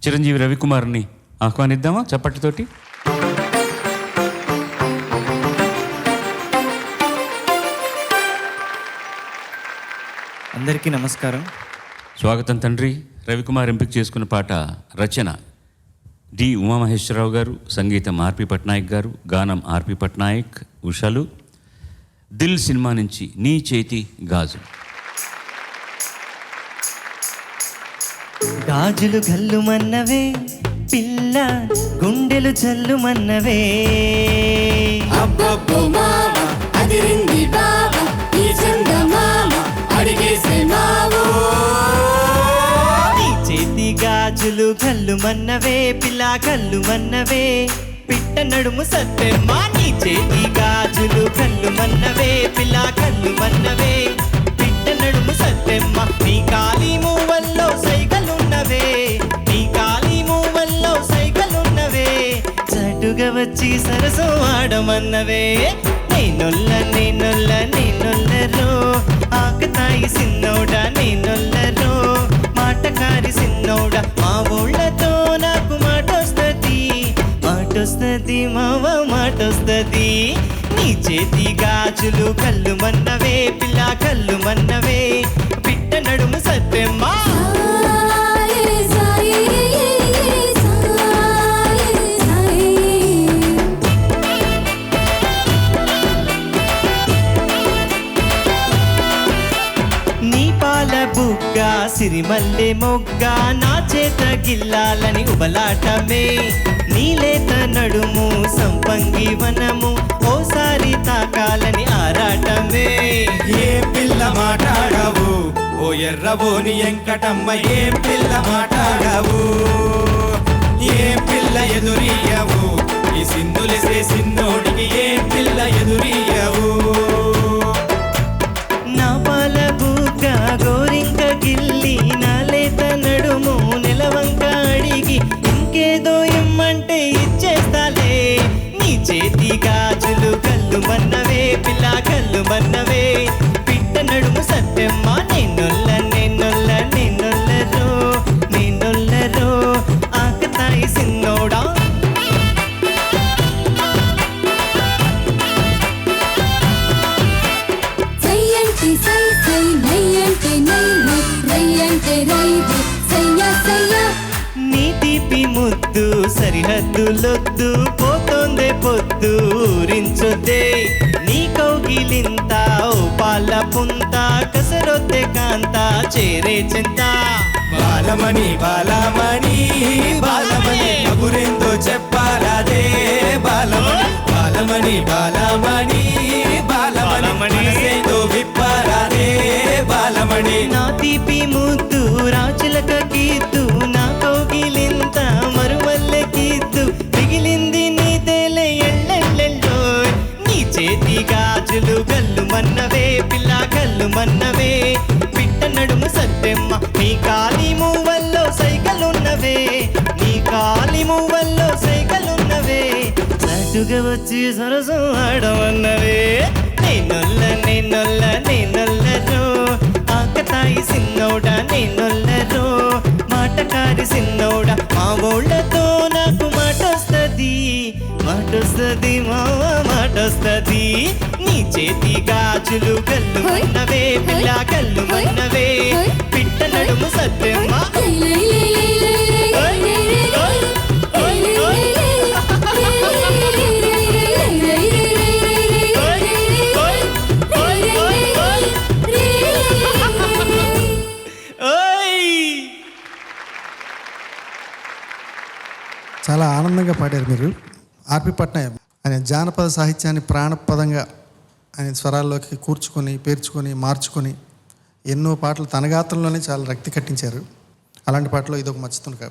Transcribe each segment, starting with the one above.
చిరంజీవి రవికుమార్ని ఆహ్వానిద్దామా చప్పట్లతోటి? అందరికీ నమస్కారం. స్వాగతం తండ్రి. రవికుమార్ ఎంపిక చేసుకున్న పాట రచన డి ఉమామహేశ్వరరావు గారు, సంగీతం ఆర్పి పట్నాయక్ గారు, గానం ఆర్పి పట్నాయక్, ఉషాలు. దిల్ సినిమా నుంచి నీ చేతి గాజు. గాజులు గల్లుమన్నవే పిల్ల, గుండెలు జల్లుమన్నవే. అబ్బబ్బో మామ అదిరింది బావ, ఈ చందమామ అడిగేసే మావో. నీ చేతి గాజులు గల్లుమన్నవే పిల్ల, గల్లుమన్నవే. పిట్ట నడుము సత్తెమ్మ. నీ చేతి గాజులు గల్లుమన్నవే పిల్ల, గల్లుమన్నవే. పిట్ట నడుము సత్తెమ్మ. నీ కాలి మూవల్లో సైగలున్నవే, నీ కాలి మూవల్లో సైగలున్నవే. చటుగా వచ్చి సరసం ఆడమన్నవే. నేనొల్ల నేనొల్ల నేనొల్లరో, ఆకతాయి సిన్నోడా నేనొల్లరో. మాటకారి సిన్నోడా, మా ఊళ్ళతో నాకు మాటొస్తది, మాటొస్తది మావ మాటొస్తది. నీ చేతి గాజులు కళ్ళు మన్నవే పిల్ల, కళ్ళు మన్నవే. పిట్ట నడుము సత్తెమ్మ. సాయే సాయే సాయే సాయే. నీ పాల బుగ్గ సిరిమల్లె మొగ్గ, నా చేత గిల్లాలని ఉబలాటమే. నీలేత నడుము సంపంగి వనము, ఓసారి తాకాలని ఆరాటమే. ఏ పిల్ల మాట్లాడవు ఓ ఎర్రబోని వెంకటమ్మ, ఏ పిల్ల మాట్లాడవు, ఏ పిల్ల ఎదురియవు, ఈ సింధులసే సిన్నోడికి ఏ పిల్ల ఎదురియవు. నా పాల బుగ్గ గోరింక గిల్లి, నా లేత నడుము నెలవంక అడిగి, ఇంకేదో ఇమ్మంటే ఇచ్చేస్తాలే. నీ చేతి గాజులు కళ్ళు మన్నవే పిల్ల, కళ్ళు మన్నవే. పిట్ట నడుము సత్తెమ్మ. నేనొల్ల నేనొల్ల నేనొల్లరో, నేనొల్లరో. ఆకతాయి సిన్నోడా. సయ్యంటే సై సై, నయ్యంటే నై నై, రయ్యంటే రై రై, సయ్య సయ్య. నీ తీపి ముద్దు సరిహద్దులొద్దు, పోతోందే పొద్దు ఊరించొద్దే. నీ కౌగిలింత ఓ పాల పుంత, కసరొద్దే కాంత చేరే చింత. బాలమణి బాలమణి బాలమణి, కబురేందో చెప్పాలదే బాలమణి. బాలమణి బాలమణి బాలమణి, మనసేందో విప్పాలదే బాలమణి. నా తీపి ముద్దు రాచులక కీద్దు, నా కౌగిలింత మరువల్లె కీద్దు. మిగిలింది నీదేలే ఎల్లెల్లెల్లో. నీ చేతి గాజులు గల్లు మన్నవే పిల్ల, గల్లు మన్నవే. పిట్ట నడుము సత్తెమ్మ. నీ కాలి మూవల్లో సైకలున్నవే, నీ కాలి మూవల్లో సైకలున్నవే. చటుగా వచ్చి సరసం ఆడమన్నవే. నేనొల్ల నేనొల్ల నేనొల్లరో, ఆకతాయి సిన్నోడా నేనొల్లరో. మాటకారి సిన్నోడా, మా ఊళ్ళతో నాకు మాటొస్తది, మాటొస్తది మావ మాటొస్తది. నీ చేతి గాజులు గల్లు మన్నవే పిల్ల, గల్లు మన్నవే. పిట్ట నడుము సత్తెమ్మ. లై లై లై లై లై లై లై లై లై లై చాలా ఆనందంగా పాడారు మీరు. ఆర్పి పట్నాయక్ ఆయన జానపద సాహిత్యాన్ని ప్రాణపదంగా ఆయన స్వరాల్లోకి కూర్చుకొని, పేర్చుకొని, మార్చుకొని ఎన్నో పాటలు తన గాత్రంలోనే చాలా రక్తి కట్టించారు. అలాంటి పాటలో ఇదొక మచ్చుతునక.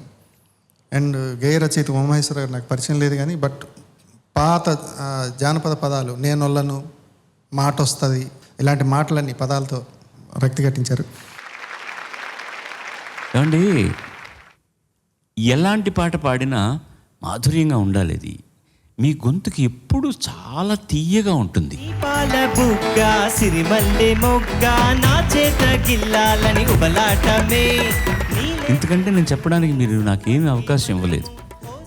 అండ్ గేయ రచయిత ఉమామహేశ్వర గారు నాకు పరిచయం లేదు కానీ, బట్ పాత జానపద పదాలు నేనొల్లను, మాట వస్తుంది, ఇలాంటి మాటలన్నీ పదాలతో రక్తి కట్టించారు. ఏమండి, ఎలాంటి పాట పాడినా మాధుర్యంగా ఉండాలి. అది మీ గొంతుకి ఎప్పుడు చాలా తీయగా ఉంటుంది. పాల బుగ్గ సిరిమల్లె మొగ్గ, నా చేత గిల్లాలని ఉబలాటమే. ఎందుకంటే నేను చెప్పడానికి మీరు నాకేమీ అవకాశం ఇవ్వలేదు.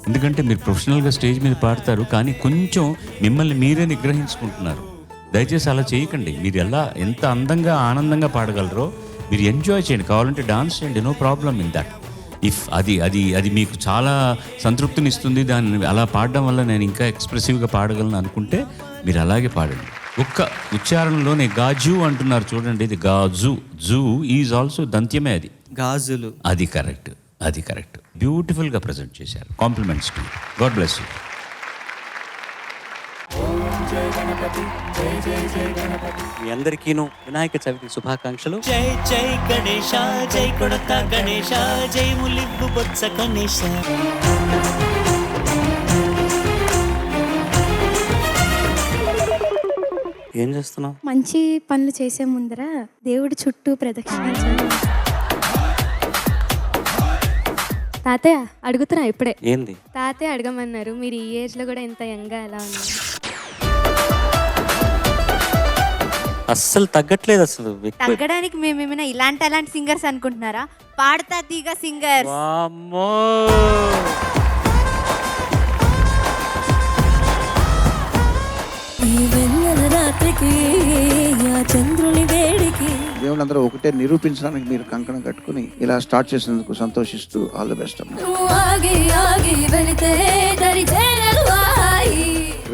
ఎందుకంటే మీరు ప్రొఫెషనల్గా స్టేజ్ మీద పాడతారు, కానీ కొంచెం మిమ్మల్ని మీరే నిగ్రహించుకుంటున్నారు. దయచేసి అలా చేయకండి. మీరు ఎంత అందంగా ఆనందంగా పాడగలరో మీరు ఎంజాయ్ చేయండి, కావాలంటే డాన్స్ చేయండి, no problem in that. If అది మీకు చాలా సంతృప్తిని ఇస్తుంది, దాన్ని అలా పాడడం వల్ల నేను ఇంకా ఎక్స్ప్రెసివ్గా పాడగలను అనుకుంటే మీరు అలాగే పాడండి. ఒక్క ఉచ్చారణలోనే గాజు అంటున్నారు చూడండి, ఇది గాజు. జూ ఈజ్ ఆల్సో దంత్యమే, అది గాజులు. అది కరెక్ట్. బ్యూటిఫుల్గా ప్రజెంట్ చేశారు. Compliments to God bless you. మీ అందరికీను వినాయక చవితి శుభాకాంక్షలు. జై జై గణేశ, జై కొడత గణేశ, జై ములివ్వు బొత్స గణేశ. ఏం చేస్తున్నావు? మంచి పనులు చేసే ముందర దేవుడి చుట్టూ ప్రదక్షిణాలు చేయాలి. తాతయ్య అడుగుతున్నా ఇప్పుడే. ఏంది? తాతయ్య అడగమన్నారు, మీరు ఈ ఏజ్లో కూడా ఇంత యంగా ఎలా ఉన్నారు? అస్సలు తగ్గట్లేదు అసలు. తగ్గడానికి మేమేమైనా అలాంటి సింగర్స్ అనుకుంటున్నారా? పాడతా తీగ సింగర్. వామ్మో! ఈ వెన్నెల రాత్రికి ఆ చంద్రుని వేడికి దేవుళ్ళందరూ ఒకటే నిరూపించడానికి మీరు కంకణం కట్టుకుని ఇలా స్టార్ట్ చేసినందుకు సంతోషిస్తూ ఆల్ ది బెస్ట్ అమ్మా. ఆగి ఆగి వెళితే దరి చేరదు ఆయి.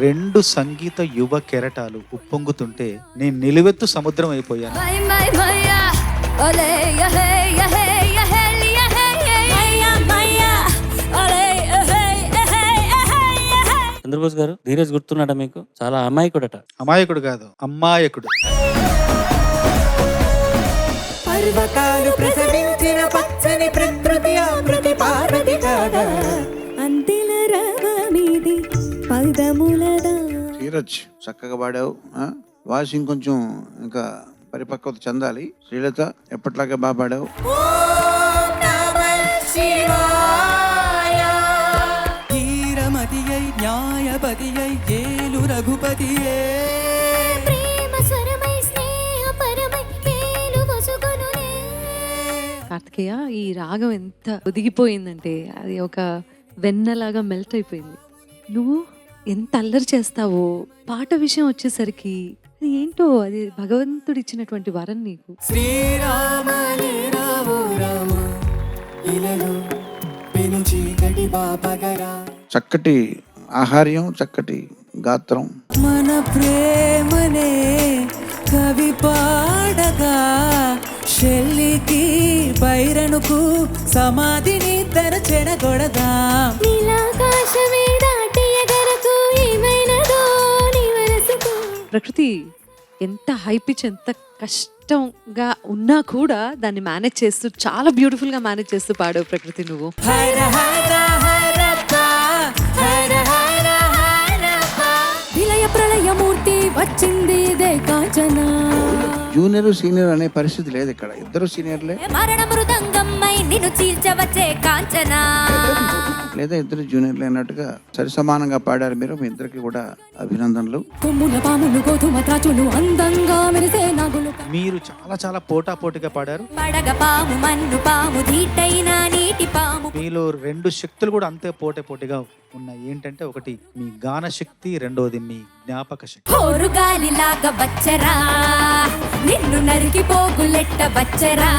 2 సంగీత యువ కెరటాలు ఉప్పొంగుతుంటే నేను నిలువెత్తు సముద్రం అయిపోయాను. మై మై మయ్యా ఒలే యహే యహే యహే యహే మయ్యా మయ్యా ఒలే యహే యహే యహే యహే. చంద్రబోస్ గారు, ధీరజ్ గుర్తున్నాడా మీకు? చాలా అమాయకుడట. అమాయకుడు కాదు, అమ్మాయకుడు. పర్వతాలు ప్రసవించిన పచ్చని ప్రకృతి ఆకృతి పార్వతి కాదా. అంతిల రాగమిది పదములదా. ధీరజ్ చక్కగా పాడావు. వాయిస్ ఇంకొంచెం ఇంకా పరిపక్వత చెందాలి. శ్రీలత ఎప్పట్లాగే బాగా పాడావు. ఓం నమః శివాయ. ధీరమతియై న్యాయపతియై ఏలు రఘుపతియే. ప్రేమ స్వరమై స్నేహ పరమై పేలు వసుకొనునే. కార్తికేయ, ఈ రాగం ఎంత ఒదిగిపోయిందంటే అది ఒక వెన్నలాగా మెల్ట్ అయిపోయింది. నువ్వు ఎంత అల్లరి చేస్తావో, పాట విషయం వచ్చేసరికి అది ఏంటో, అది భగవంతుడు ఇచ్చినటువంటి వరం నీకు. శ్రీరామనే రావో రామ ఇలలో పెను చీకటి బాపగరా. చక్కటి ఆహార్యం, చక్కటి గాత్రం. మన ప్రేమనే కవి పాడగా షెల్లికి బైరనుకు సమాధిని తన చెడగొడదా. నీలాకాశమే దాటి ఎగరకు ఏమైనదో నీ మనసుకు. ప్రకృతి ఎంత హై పిచ్, ఎంత కష్టంగా ఉన్నా కూడా దాన్ని మేనేజ్ చేస్తూ చాలా బ్యూటిఫుల్ గా మేనేజ్ చేస్తూ పాడావు ప్రకృతి నువ్వు. హర హర హరప్ప, హర హర హరప్ప. విలయ ప్రళయమూర్తి వచ్చింది ఇదే కాంచన. జూనియర్ సీనియర్ అనే పరిస్థితి లేదు ఇక్కడ, ఇద్దరు సీనియర్లే మరణ మృదంగమ్మై నిన్ను చీల్చవచ్చే కాంచన. లేదా ఇద్దరు జూనియర్లే అన్నట్టుగా సరి సమానంగా పాడారు మీరు. మీ ఇద్దరికి కూడా అభినందనలు. కొమ్ముల పాములు గోధుమ త్రాచులు అందంగా మెరిసే నాగులు. మీరు చాలా చాలా పోటాపోటీగా పాడారు. పడగ పాము మన్ను పాము ధీటైన నీటి పాము. మీలో 2 శక్తులు కూడా అంతే పోటాపోటీగా ఉన్నాయి. ఏంటంటే ఒకటి మీ గాన శక్తి, రెండోది మీ జ్ఞాపక శక్తి. హోరు గాలిలాగా వచ్చరా, నిన్ను నరికి పోగులెట్ట వచ్చరా.